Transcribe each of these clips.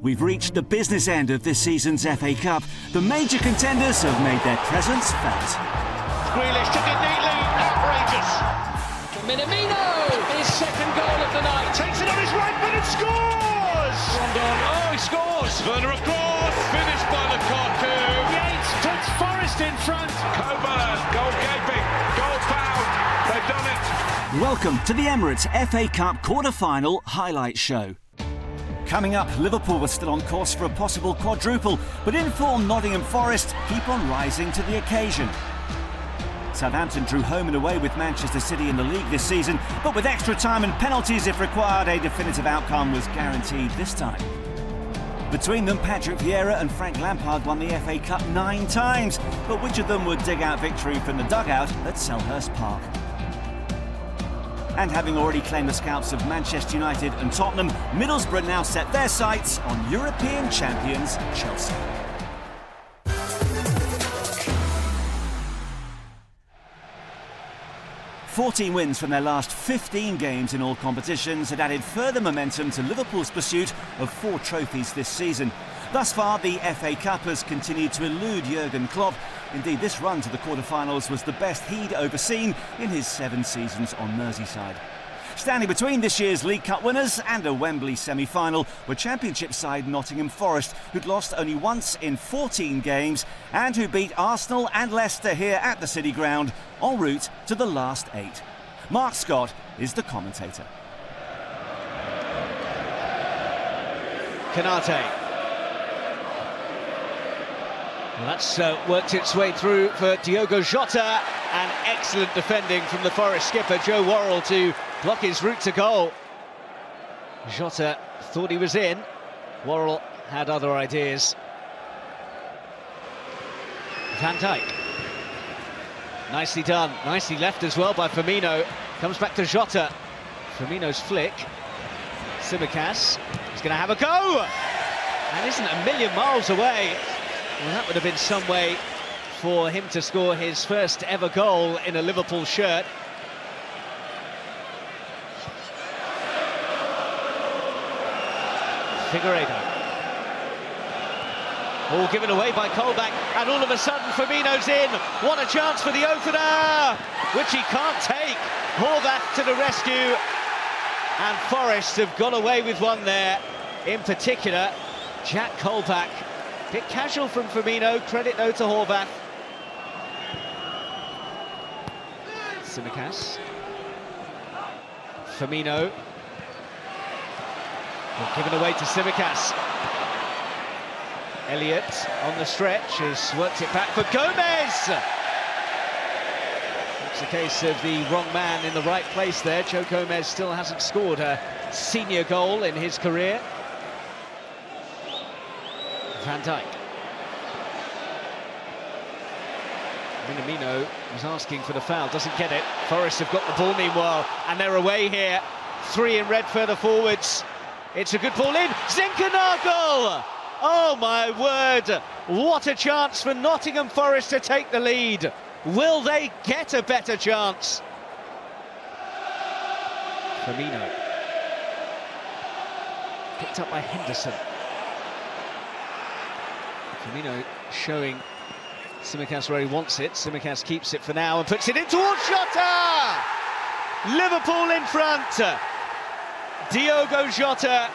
We've reached the business end of this season's FA Cup. The major contenders have made their presence felt. Grealish took it neatly, outrageous. Minamino, his second goal of the night. Takes it on his right foot and scores! Rondon, oh, he scores! Werner across, finished by the Lukaku. Yates puts Forrest in front. Coburn, goal gaping, goal fouled. They've done it. Welcome to the Emirates FA Cup Quarter-Final highlight show. Coming up, Liverpool was still on course for a possible quadruple, but in-form Nottingham Forest keep on rising to the occasion. Southampton drew home and away with Manchester City in the league this season, but with extra time and penalties if required, a definitive outcome was guaranteed this time. Between them, Patrick Vieira and Frank Lampards won the FA Cup 9 times, but which of them would dig out victory from the dugout at Selhurst Park? And having already claimed the scalps of Manchester United and Tottenham, Middlesbrough now set their sights on European champions Chelsea. "14 wins from their last 15 games in all competitions had added further momentum to Liverpool's pursuit of 4 trophies this season. Thus far, the FA Cup has continued to elude Jurgen Klopp. Indeed, this run to the quarter-finals was the best he'd overseen in his 7 seasons on Merseyside. Standing between this year's League Cup winners and a Wembley semi-final were Championship side Nottingham Forest, who'd lost only once in 14 games and who beat Arsenal and Leicester here at the City Ground en route to the last 8. Mark Scott is the commentator. Canate. Well, that's worked its way through for Diogo Jota, and excellent defending from the Forest skipper Joe Worrell to block his route to goal. Jota thought he was in. Worrell had other ideas. Van Dijk. Nicely done. Nicely left as well by Firmino. Comes back to Jota. Firmino's flick. Tsimikas is going to have a go! And isn't a million miles away. Well, that would have been some way for him to score his first ever goal in a Liverpool shirt. Figueiredo. All given away by Colback, and all of a sudden Firmino's in. What a chance for the opener, which he can't take. Horvath to the rescue, and Forest have got away with one there. In particular, Jack Colback. Bit casual from Firmino, credit though to Horvath. Tsimikas. Firmino. Given away to Tsimikas. Elliott on the stretch has worked it back for Gomez! It's a case of the wrong man in the right place there. Joe Gomez still hasn't scored a senior goal in his career. Van Dijk. Minamino was asking for the foul, doesn't get it. Forest have got the ball meanwhile, and they're away here. 3 in red further forwards. It's a good ball in. Zinkernagel! Oh my word! What a chance for Nottingham Forest to take the lead. Will they get a better chance? Firmino. Picked up by Henderson. Firmino showing Tsimikas where he wants it. Tsimikas keeps it for now and puts it in towards Jota! Liverpool in front. Diogo Jota,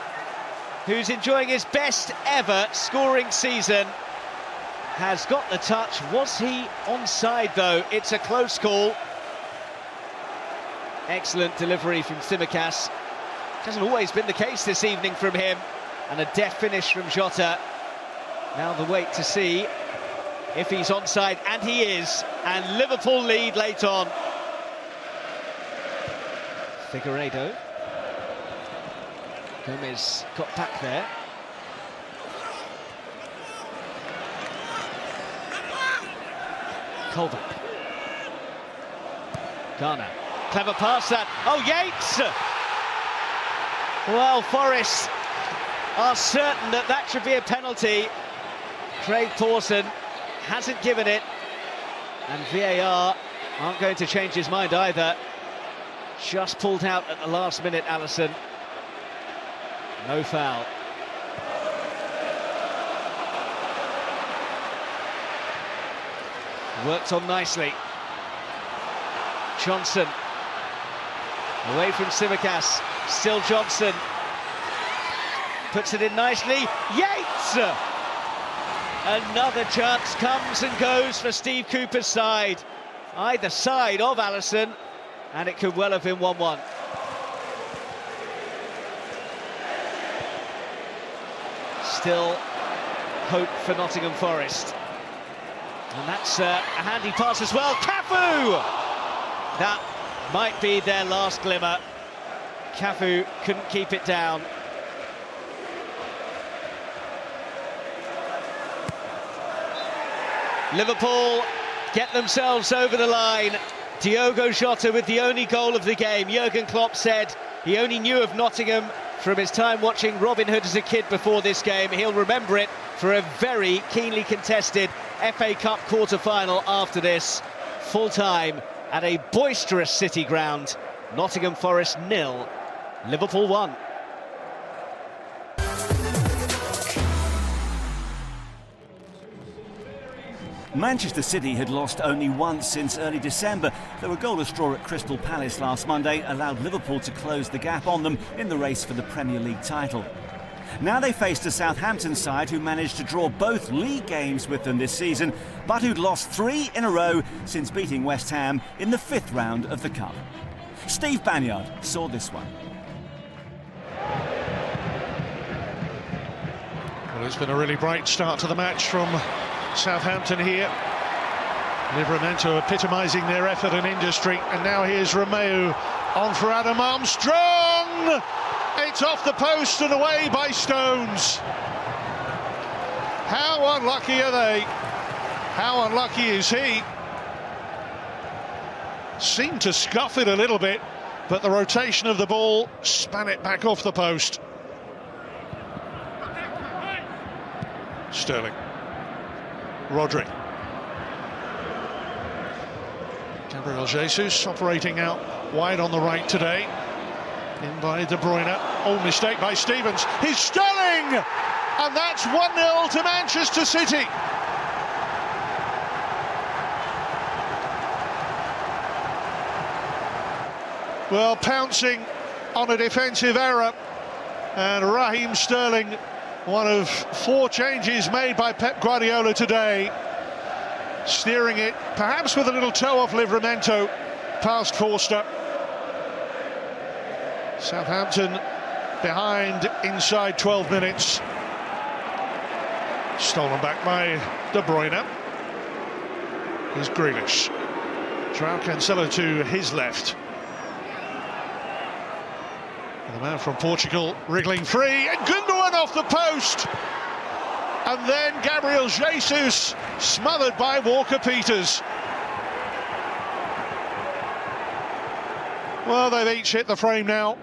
who's enjoying his best ever scoring season, has got the touch. Was he onside though? It's a close call. Excellent delivery from Tsimikas. Hasn't always been the case this evening from him. And a deft finish from Jota. Now the wait to see if he's onside, and he is, and Liverpool lead late on. Figueiredo. Gomez got back there. Colback. Garner. Clever pass that. Oh, Yates! Well, Forest are certain that that should be a penalty. Craig Pawson hasn't given it, and VAR aren't going to change his mind either. Just pulled out at the last minute, Allison. No foul. Worked on nicely. Johnson. Away from Tsimikas. Still Johnson. Puts it in nicely. Yates! Another chance comes and goes for Steve Cooper's side. Either side of Alisson, and it could well have been 1-1. Still hope for Nottingham Forest. And that's a handy pass as well. Cafu! That might be their last glimmer. Cafu couldn't keep it down. Liverpool get themselves over the line. Diogo Jota with the only goal of the game. Jurgen Klopp said he only knew of Nottingham from his time watching Robin Hood as a kid before this game. He'll remember it for a very keenly contested FA Cup quarter-final after this. Full-time at a boisterous City ground. Nottingham Forest 0, Liverpool 1. Manchester City had lost only once since early December, though a goalless draw at Crystal Palace last Monday allowed Liverpool to close the gap on them in the race for the Premier League title. Now they faced a Southampton side who managed to draw both league games with them this season, but who'd lost 3 in a row since beating West Ham in the 5th round of the Cup. Steve Banyard saw this one. Well, it's been a really bright start to the match from Southampton here. Livramento epitomising their effort and industry, and now here's Romeu on for Adam Armstrong. It's off the post and away by Stones. How unlucky are they? How unlucky is he? Seemed to scuff it a little bit, but the rotation of the ball span it back off the post. Sterling. Rodri. Gabriel Jesus operating out wide on the right today. In by De Bruyne. Oh, mistake by Stevens. He's Sterling! And that's 1-0 to Manchester City. Well, pouncing on a defensive error. And Raheem Sterling, one of 4 changes made by Pep Guardiola today, steering it, perhaps with a little toe off Livramento, past Forster. Southampton behind inside 12 minutes. Stolen back by De Bruyne. Here's Grealish. João Cancelo to his left. The man from Portugal wriggling free, and Gundogan off the post. And then Gabriel Jesus smothered by Walker-Peters. Well, they've each hit the frame now.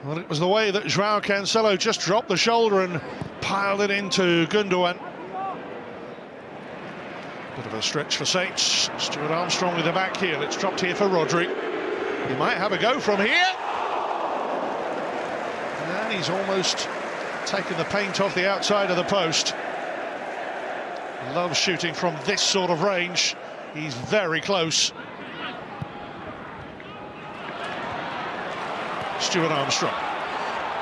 Well, it was the way that João Cancelo just dropped the shoulder and piled it into Gundogan. Bit of a stretch for Saints. Stuart Armstrong with the back heel. It's dropped here for Rodri. He might have a go from here. And he's almost taken the paint off the outside of the post. Loves shooting from this sort of range. He's very close. Stuart Armstrong.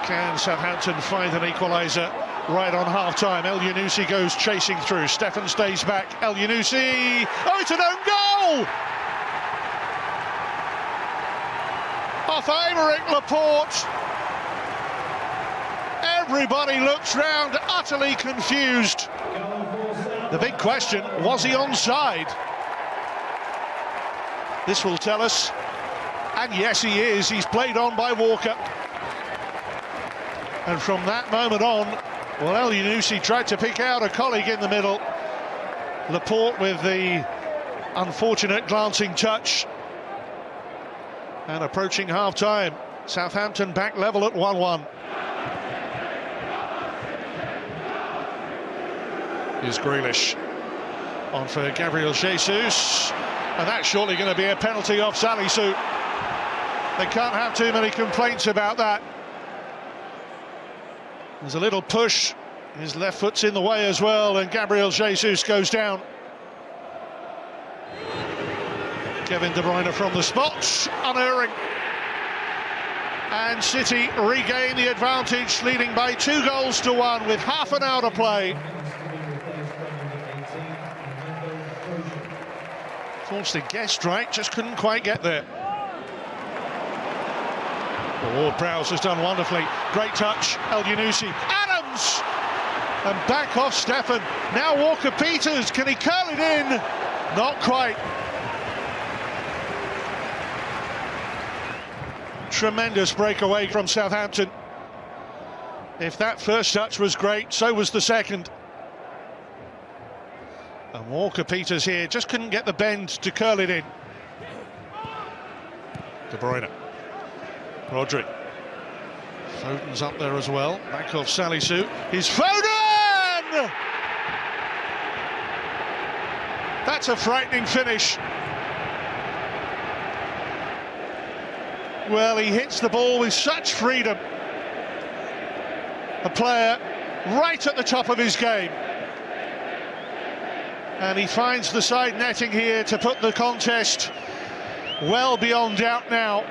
Can Southampton find an equaliser right on half-time? El Yunusi goes chasing through. Stefan stays back. El Yunusi. Oh, it's an own goal! Off Aymeric Laporte. Everybody looks round, utterly confused. The big question, was he onside? This will tell us. And yes, he is. He's played on by Walker. And from that moment on, well, El Yunusi tried to pick out a colleague in the middle. Laporte with the unfortunate glancing touch. And approaching half-time, Southampton back level at 1-1. Here's Grealish. On for Gabriel Jesus. And that's surely going to be a penalty off Salisu. They can't have too many complaints about that. There's a little push. His left foot's in the way as well, and Gabriel Jesus goes down. Kevin De Bruyne from the spot, unerring. And City regain the advantage, leading by 2-1 with half an hour to play. Forced a guest right, just couldn't quite get there. Ward-Prowse has done wonderfully. Great touch, El Yunusi. Adams! And back off Stefan. Now Walker-Peters, can he curl it in? Not quite. Tremendous breakaway from Southampton. If that first touch was great, so was the second. And Walker-Peters here just couldn't get the bend to curl it in. De Bruyne. Rodri. Foden's up there as well. Back off Salisu. He's Foden! That's a frightening finish. Well, he hits the ball with such freedom. A player right at the top of his game. And he finds the side netting here to put the contest well beyond doubt now.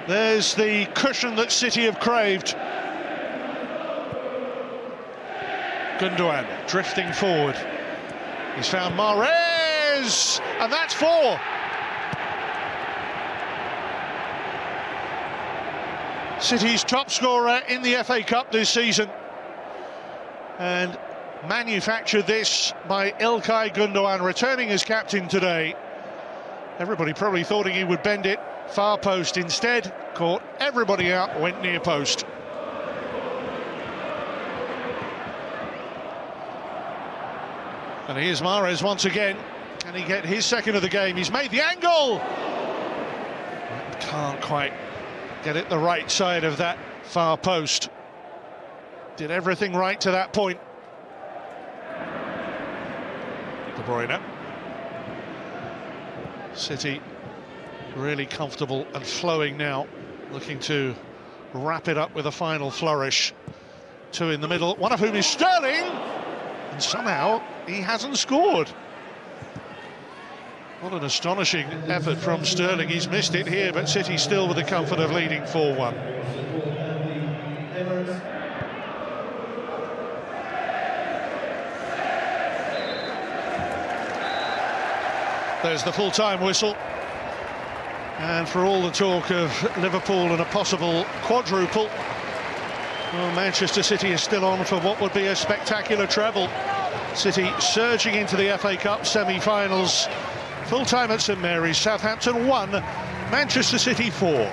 There's the cushion that City have craved. Gundogan drifting forward. He's found Mahrez, and that's 4. City's top scorer in the FA Cup this season. And manufactured this by Ilkay Gundogan, returning as captain today. Everybody probably thought he would bend it. Far post instead, caught everybody out, went near post. And here's Mahrez once again. Can he get his second of the game? He's made the angle! Can't quite get it the right side of that far post. Did everything right to that point. De Bruyne. City really comfortable and flowing now, looking to wrap it up with a final flourish. 2 in the middle, one of whom is Sterling, and somehow he hasn't scored. What an astonishing effort from Sterling. He's missed it here, but City still with the comfort of leading 4-1. There's the full-time whistle. And for all the talk of Liverpool and a possible quadruple, well, Manchester City is still on for what would be a spectacular treble. City surging into the FA Cup semi-finals. Full-time at St Mary's, Southampton 1, Manchester City 4.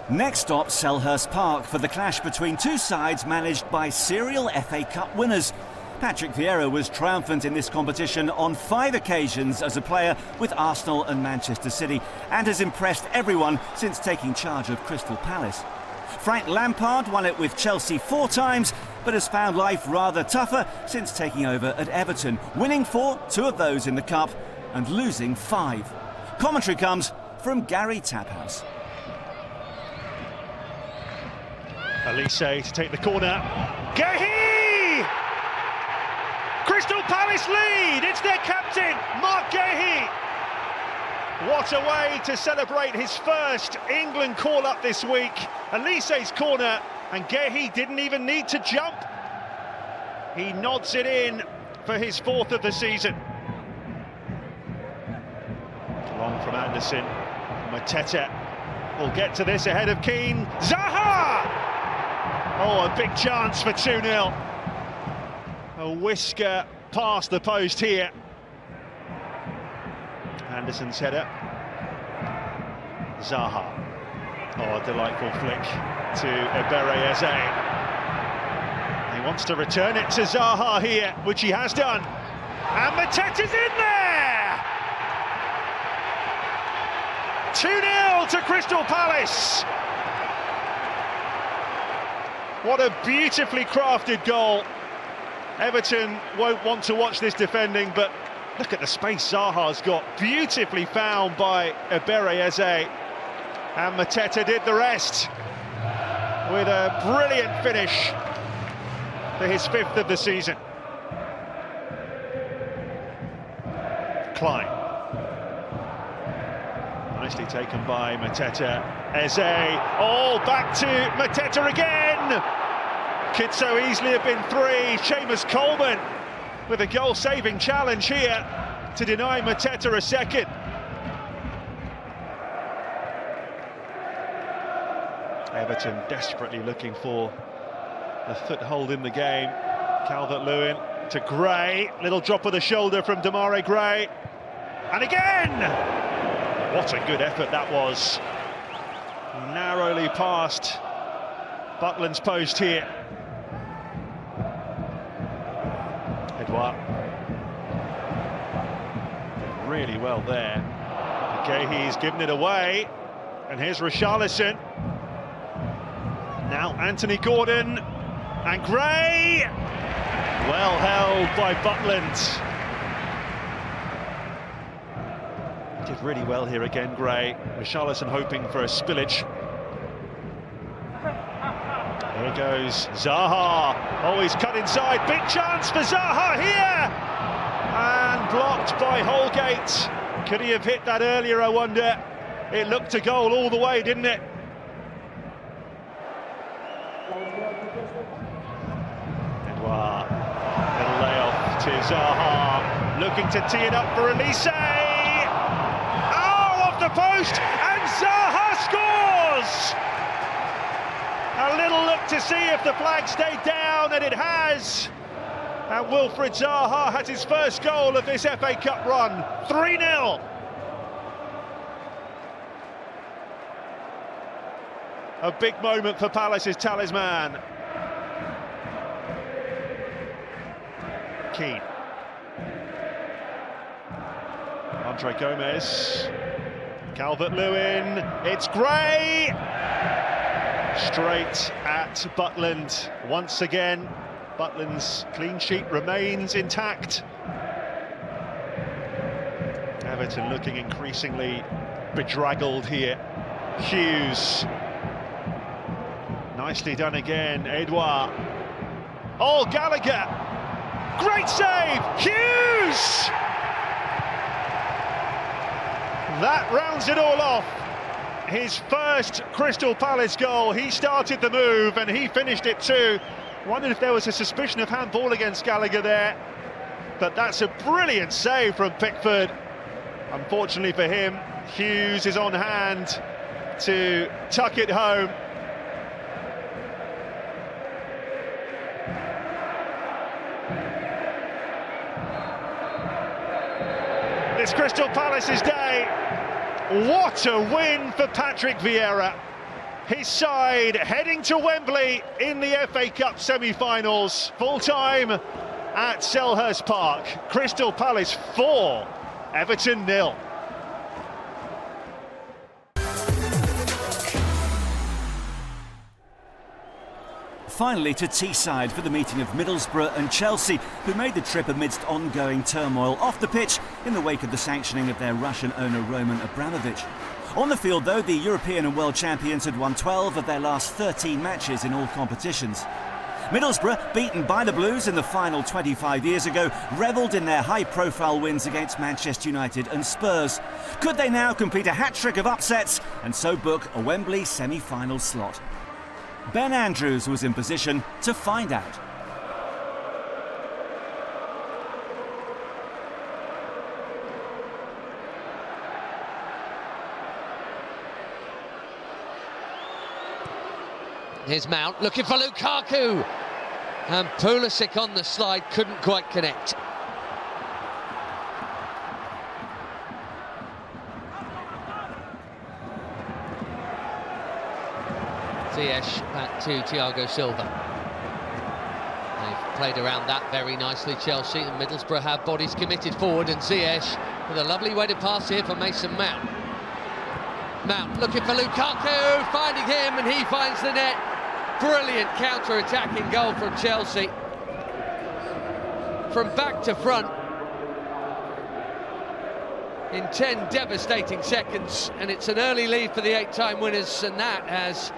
Next stop, Selhurst Park, for the clash between two sides managed by serial FA Cup winners. Patrick Vieira was triumphant in this competition on 5 occasions as a player with Arsenal and Manchester City, and has impressed everyone since taking charge of Crystal Palace. Frank Lampard won it with Chelsea 4 times, but has found life rather tougher since taking over at Everton, winning 4, 2 of those in the Cup, and losing 5. Commentary comes from Gary Taphouse. Elise to take the corner. Gehi! Crystal Palace lead! It's their captain, Mark Gehi! What a way to celebrate his first England call-up this week. Elise's corner, and Gehi didn't even need to jump. He nods it in for his 4th of the season. Long from Anderson. Mateta will get to this ahead of Keane. Zaha! Oh, a big chance for 2-0. A whisker past the post here. Anderson's header. Zaha. Oh, a delightful flick to Ebere Eze. He wants to return it to Zaha here, which he has done. And Mateta's in there! 2-0 to Crystal Palace. What a beautifully crafted goal. Everton won't want to watch this defending, but look at the space Zaha's got. Beautifully found by Ebere Eze. And Mateta did the rest with a brilliant finish for his 5th of the season. decline. Nicely taken by Mateta. Eze, all back to Mateta again! Could so easily have been 3. Seamus Coleman with a goal-saving challenge here to deny Mateta a second. Everton desperately looking for a foothold in the game. Calvert-Lewin to Gray, little drop of the shoulder from Demarai Gray, and again! What a good effort that was. Narrowly past Butland's post here. Edouard did really well there. Okay, he's given it away, and here's Richarlison. Now Anthony Gordon and Gray. Well held by Butland. Did really well here again, Gray. Richarlison hoping for a spillage. Here goes Zaha. Oh, he's cut inside. Big chance for Zaha here. And blocked by Holgate. Could he have hit that earlier, I wonder? It looked a goal all the way, didn't it? Edouard. Little layoff to Zaha. Looking to tee it up for Elise. The post, and Zaha scores! A little look to see if the flag stayed down, and it has. And Wilfried Zaha has his first goal of this FA Cup run. 3-0. A big moment for Palace's talisman. Keane. Andre Gomez. Calvert-Lewin, it's Gray! Straight at Butland once again. Butland's clean sheet remains intact. Everton looking increasingly bedraggled here. Hughes. Nicely done again, Edouard. Oh, Gallagher! Great save! Hughes! That rounds it all off. His first Crystal Palace goal. He started the move and he finished it too. Wondered if there was a suspicion of handball against Gallagher there. But that's a brilliant save from Pickford. Unfortunately for him, Hughes is on hand to tuck it home. It's Crystal Palace's day. What a win for Patrick Vieira. His side heading to Wembley in the FA Cup semi-finals. Full-time at Selhurst Park. Crystal Palace 4, Everton 0. Finally to Teesside for the meeting of Middlesbrough and Chelsea, who made the trip amidst ongoing turmoil off the pitch in the wake of the sanctioning of their Russian owner Roman Abramovich. On the field, though, the European and world champions had won 12 of their last 13 matches in all competitions. Middlesbrough, beaten by the Blues in the final 25 years ago, revelled in their high-profile wins against Manchester United and Spurs. Could they now complete a hat-trick of upsets and so book a Wembley semi-final slot? Ben Andrews was in position to find out. Here's Mount looking for Lukaku. And Pulisic on the slide couldn't quite connect. Ziyech back to Thiago Silva. They've played around that very nicely, Chelsea, and Middlesbrough have bodies committed forward, and Ziyech with a lovely weighted pass here for Mason Mount. Mount looking for Lukaku, finding him, and he finds the net. Brilliant counter-attacking goal from Chelsea. From back to front in 10 devastating seconds, and it's an early lead for the 8-time winners, and that has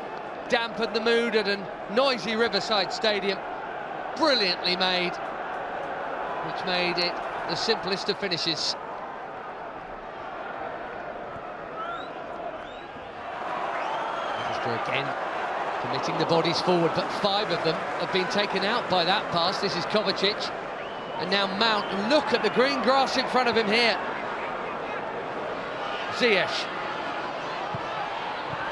dampened the mood at a noisy Riverside Stadium. Brilliantly made, which made it the simplest of finishes. Middlesbrough again, committing the bodies forward, but 5 of them have been taken out by that pass. This is Kovacic, and now Mount. And look at the green grass in front of him here. Ziyech.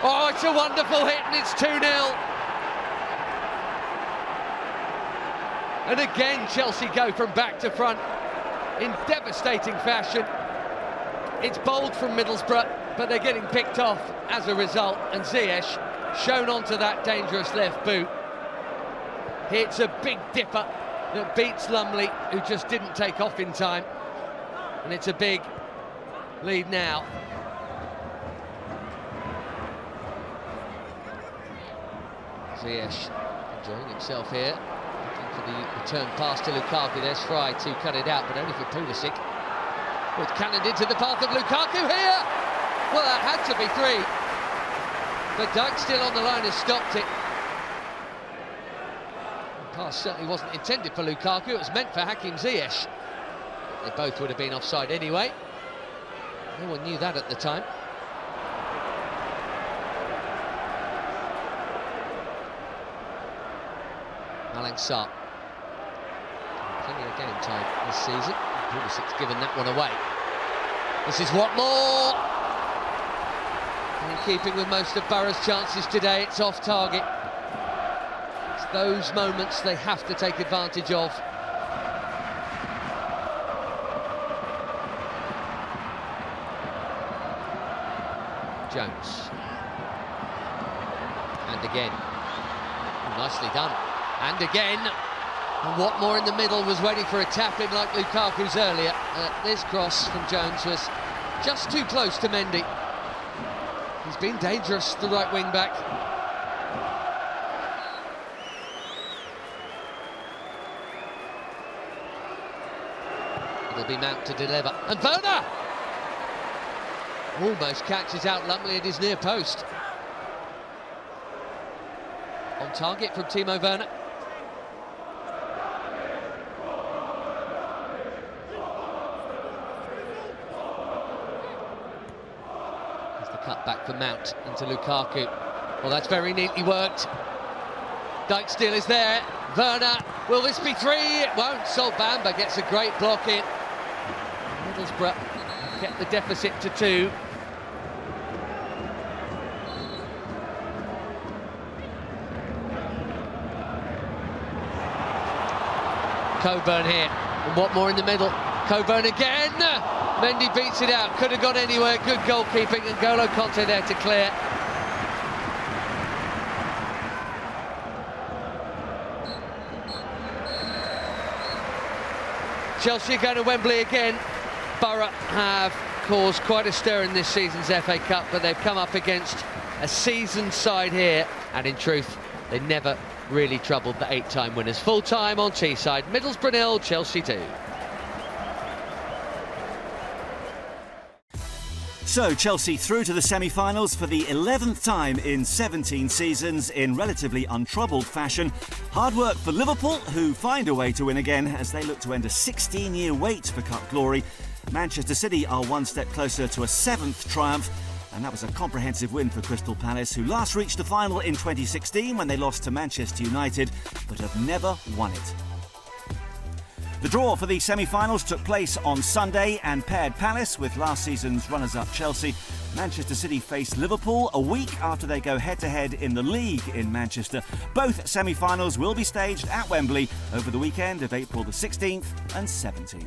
Oh, it's a wonderful hit, and it's 2-0. And again, Chelsea go from back to front in devastating fashion. It's bold from Middlesbrough, but they're getting picked off as a result, and Ziyech shown onto that dangerous left boot. Hits a big dipper that beats Lumley, who just didn't take off in time, and it's a big lead now. Ziyech enjoying himself here, looking for the return pass to Lukaku. There's Fry to cut it out, but only for Pulisic. It's cannoned into the path of Lukaku here! Well, that had to be 3. But Dyke still on the line has stopped it. The pass certainly wasn't intended for Lukaku, it was meant for Hakim Ziyech. They both would have been offside anyway. No one knew that at the time. Malang Sarr. Plenty of game time this season. Pulisic's given that one away. This is Watmore. In keeping with most of Borough's chances today, it's off target. It's those moments they have to take advantage of. Jones. And again. Nicely done. And again. And Watmore in the middle was waiting for a tap-in like Lukaku's earlier. This cross from Jones was just too close to Mendy. He's been dangerous, the right wing-back. It'll be Mount to deliver. And Werner! Almost catches out Lumley at his near post. On target from Timo Werner. Cut back for Mount into Lukaku. Well, that's very neatly worked. Dyke still is there. Werner, will this be 3? It won't. Sol Bamba gets a great block in. Middlesbrough kept the deficit to 2. Coburn here, and Watmore in the middle. Coburn again. Mendy beats it out, could have gone anywhere, good goalkeeping, and N'Golo Kanté there to clear. Chelsea going to Wembley again. Borough have caused quite a stir in this season's FA Cup, but they've come up against a seasoned side here, and in truth, they never really troubled the 8-time winners. Full time on Teesside, Middlesbrough 0, Chelsea 2. So Chelsea through to the semi-finals for the 11th time in 17 seasons in relatively untroubled fashion. Hard work for Liverpool, who find a way to win again as they look to end a 16-year wait for Cup glory. Manchester City are one step closer to a 7th triumph, and that was a comprehensive win for Crystal Palace, who last reached the final in 2016 when they lost to Manchester United, but have never won it. The draw for the semi-finals took place on Sunday and paired Palace with last season's runners-up Chelsea. Manchester City face Liverpool a week after they go head-to-head in the league in Manchester. Both semi-finals will be staged at Wembley over the weekend of April the 16th and 17th.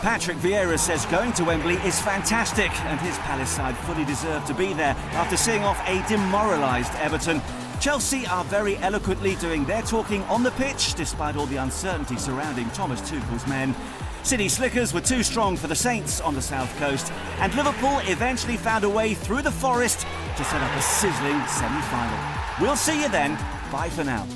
Patrick Vieira says going to Wembley is fantastic, and his Palace side fully deserve to be there after seeing off a demoralised Everton. Chelsea are very eloquently doing their talking on the pitch, despite all the uncertainty surrounding Thomas Tuchel's men. City slickers were too strong for the Saints on the south coast, and Liverpool eventually found a way through the forest to set up a sizzling semi-final. We'll see you then. Bye for now.